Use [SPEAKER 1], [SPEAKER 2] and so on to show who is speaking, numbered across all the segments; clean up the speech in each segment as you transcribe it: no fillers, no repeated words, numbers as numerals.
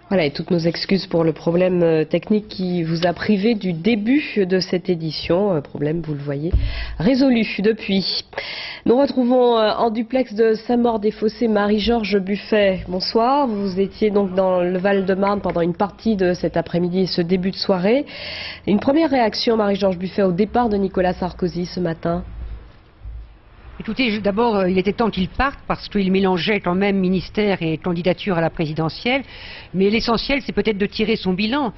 [SPEAKER 1] Voilà, et toutes nos excuses pour le problème technique qui vous a privé du début de cette édition. Problème, vous le voyez, résolu depuis. Nous retrouvons en duplex de Saint-Maur-des-Fossés Marie-Georges Buffet. Bonsoir, vous étiez donc dans le Val-de-Marne pendant une partie de cet après-midi et ce début de soirée. Une première réaction, Marie-Georges Buffet, au départ de Nicolas Sarkozy ce matin?
[SPEAKER 2] Écoutez, d'abord, il était temps qu'il parte parce qu'il mélangeait quand même ministère et candidature à la présidentielle. Mais l'essentiel, c'est peut-être de tirer son bilan.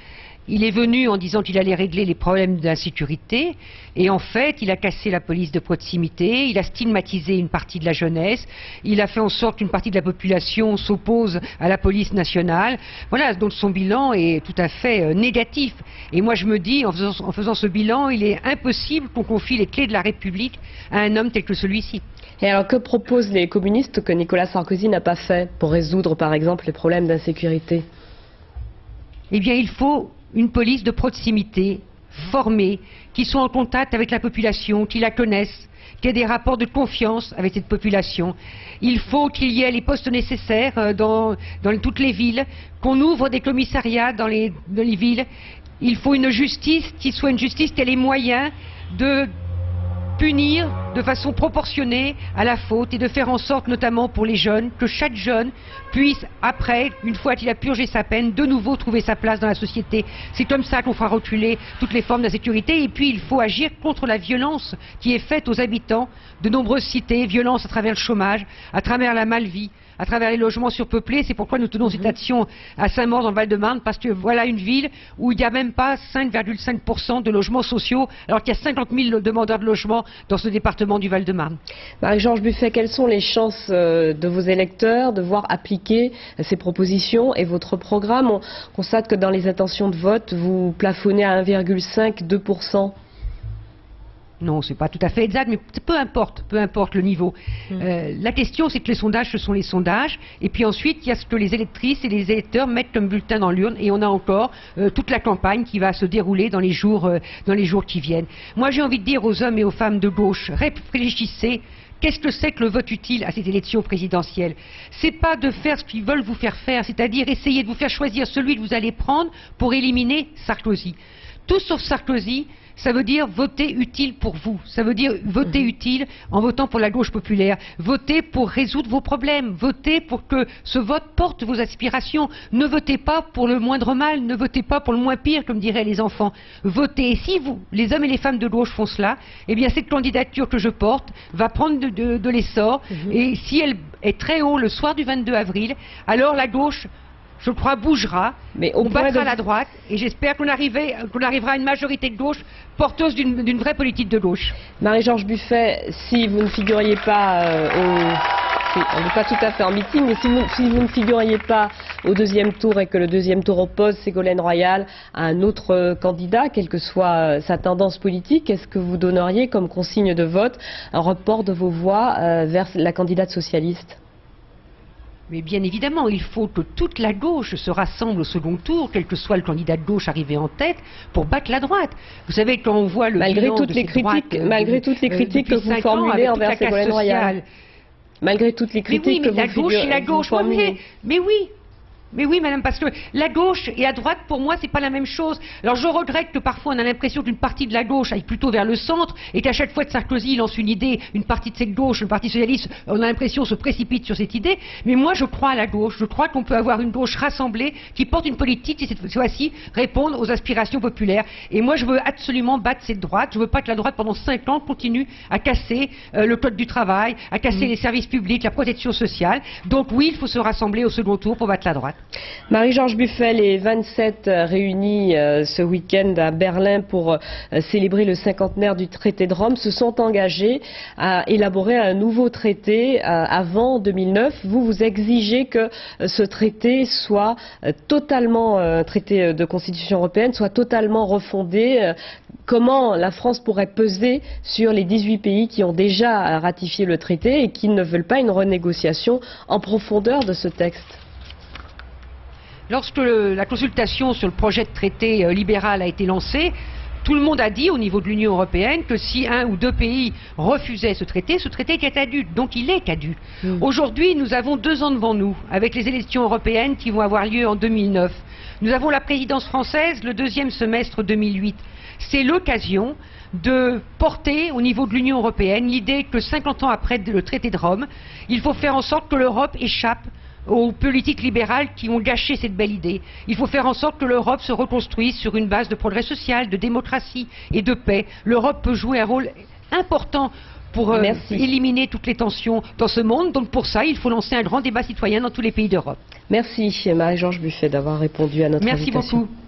[SPEAKER 2] Il est venu en disant qu'il allait régler les problèmes d'insécurité et en fait, il a cassé la police de proximité, il a stigmatisé une partie de la jeunesse, il a fait en sorte qu'une partie de la population s'oppose à la police nationale. Voilà, donc son bilan est tout à fait négatif. Et moi, je me dis, en faisant ce bilan, il est impossible qu'on confie les clés de la République à un homme tel que celui-ci.
[SPEAKER 1] Et alors, que proposent les communistes que Nicolas Sarkozy n'a pas fait pour résoudre, par exemple, les problèmes d'insécurité?
[SPEAKER 2] Eh bien, il faut une police de proximité, formée, qui soit en contact avec la population, qui la connaisse, qui ait des rapports de confiance avec cette population. Il faut qu'il y ait les postes nécessaires dans toutes les villes, qu'on ouvre des commissariats dans les villes. Il faut une justice qui soit une justice qui ait les moyens de punir de façon proportionnée à la faute et de faire en sorte, notamment pour les jeunes, que chaque jeune puisse, après, une fois qu'il a purgé sa peine, de nouveau trouver sa place dans la société. C'est comme ça qu'on fera reculer toutes les formes d'insécurité. Et puis, il faut agir contre la violence qui est faite aux habitants de nombreuses cités, violence à travers le chômage, à travers la malvie, à travers les logements surpeuplés. C'est pourquoi nous tenons cette action à Saint-Maur dans le Val-de-Marne, parce que voilà une ville où il n'y a même pas 5,5% de logements sociaux, alors qu'il y a 50 000 demandeurs de logement dans ce département du Val-de-Marne.
[SPEAKER 1] Marie-Georges Buffet, quelles sont les chances de vos électeurs de voir appliquer ces propositions et votre programme? On constate que dans les intentions de vote, vous plafonnez à 1,5-2%.
[SPEAKER 2] Non, c'est pas tout à fait exact, mais peu importe le niveau. La question, c'est que les sondages, ce sont les sondages, et puis ensuite, il y a ce que les électrices et les électeurs mettent comme bulletin dans l'urne, et on a encore toute la campagne qui va se dérouler dans les jours qui viennent. Moi, j'ai envie de dire aux hommes et aux femmes de gauche, réfléchissez. Qu'est-ce que c'est que le vote utile à cette élection présidentielle? C'est pas de faire ce qu'ils veulent vous faire faire, c'est-à-dire essayer de vous faire choisir celui que vous allez prendre pour éliminer Sarkozy. Tout sauf Sarkozy, ça veut dire voter utile pour vous. Ça veut dire voter utile en votant pour la gauche populaire. Voter pour résoudre vos problèmes. Voter pour que ce vote porte vos aspirations. Ne votez pas pour le moindre mal. Ne votez pas pour le moins pire, comme diraient les enfants. Votez. Et si vous, les hommes et les femmes de gauche, font cela, eh bien cette candidature que je porte va prendre de l'essor. Et si elle est très haut le soir du 22 avril, alors la gauche, je crois, bougera, mais on battra la droite, et j'espère qu'on arrivera à une majorité de gauche porteuse d'une vraie politique de gauche.
[SPEAKER 1] Marie-Georges Buffet, si vous ne figuriez pas on n'est pas tout à fait en meeting, mais si vous ne figuriez pas au deuxième tour et que le deuxième tour oppose Ségolène Royal à un autre candidat, quelle que soit sa tendance politique, est-ce que vous donneriez comme consigne de vote un report de vos voix vers la candidate socialiste?
[SPEAKER 2] Mais bien évidemment, il faut que toute la gauche se rassemble au second tour, quel que soit le candidat de gauche arrivé en tête, pour battre la droite. Vous savez, quand on voit le bilan de cette droite,
[SPEAKER 1] malgré toutes les critiques que vous formulez envers Ségolène Royal, malgré toutes les critiques que vous formulez.
[SPEAKER 2] Mais oui. Mais oui, madame, parce que la gauche et la droite, pour moi, c'est pas la même chose. Alors je regrette que parfois on a l'impression qu'une partie de la gauche aille plutôt vers le centre et qu'à chaque fois que Sarkozy lance une idée, une partie de cette gauche, le Parti socialiste, on a l'impression se précipite sur cette idée. Mais moi, je crois à la gauche. Je crois qu'on peut avoir une gauche rassemblée qui porte une politique qui, cette fois-ci, répondre aux aspirations populaires. Et moi, je veux absolument battre cette droite. Je veux pas que la droite, pendant 5 ans, continue à casser le code du travail, à casser les services publics, la protection sociale. Donc oui, il faut se rassembler au second tour pour battre la droite.
[SPEAKER 1] Marie-Georges Buffet, les 27 réunis ce week-end à Berlin pour célébrer le cinquantenaire du traité de Rome se sont engagés à élaborer un nouveau traité avant 2009. Vous exigez que ce traité soit totalement, traité de constitution européenne, soit totalement refondé. Comment la France pourrait peser sur les 18 pays qui ont déjà ratifié le traité et qui ne veulent pas une renégociation en profondeur de ce texte?
[SPEAKER 2] Lorsque la consultation sur le projet de traité libéral a été lancée, Tout le monde a dit au niveau de l'Union européenne que si un ou deux pays refusaient ce traité était caduc, donc il est caduc. Aujourd'hui, nous avons 2 ans devant nous, avec les élections européennes qui vont avoir lieu en 2009. Nous avons la présidence française le 2e semestre 2008. C'est l'occasion de porter au niveau de l'Union européenne l'idée que 50 ans après le traité de Rome, il faut faire en sorte que l'Europe échappe aux politiques libérales qui ont gâché cette belle idée. Il faut faire en sorte que l'Europe se reconstruise sur une base de progrès social, de démocratie et de paix. L'Europe peut jouer un rôle important pour éliminer toutes les tensions dans ce monde. Donc pour ça, il faut lancer un grand débat citoyen dans tous les pays d'Europe.
[SPEAKER 1] Merci Marie-Georges Buffet d'avoir répondu à notre invitation.
[SPEAKER 2] Merci beaucoup.